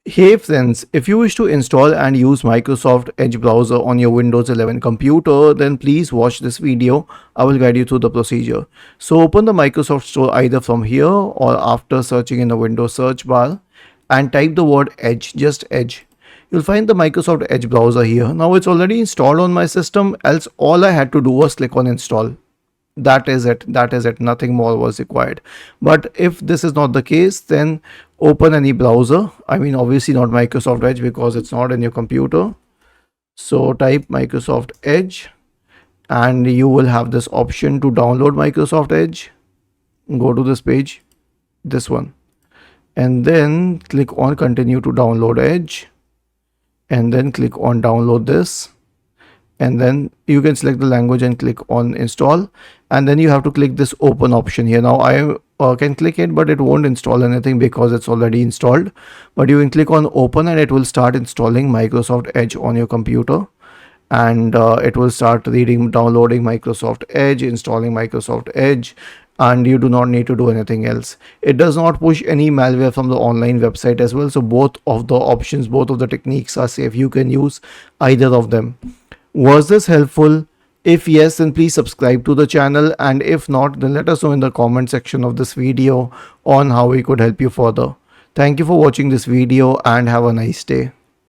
Hey friends, if you wish to install and use Microsoft Edge browser on your Windows 11 computer, then please watch this video. I will guide you through the procedure. So open the Microsoft Store either from here or after searching in the Windows search bar and type the word Edge, just Edge. You'll find the Microsoft Edge browser here. Now it's already installed on my system, else all I had to do was click on install. That is it, nothing more was required. But if this is not the case, then open any browser. I mean, obviously not Microsoft Edge because it's not in your computer. So type Microsoft Edge and you will have this option to download Microsoft Edge. Go to this page, this one, and then click on continue to download Edge, and then click on download this, and then you can select the language and click on install, and then you have to click this open option here. Now I can click it, but it won't install anything because it's already installed. But you can click on open and it will start installing Microsoft Edge on your computer, and it will start downloading Microsoft Edge, installing Microsoft Edge, and you do not need to do anything else. It does not push any malware from the online website as well. So both of the options, both of the techniques are safe. You can use either of them. Was this helpful? If yes, then please subscribe to the channel, and if not, then let us know in the comment section of this video on how we could help you further. Thank you for watching this video and have a nice day.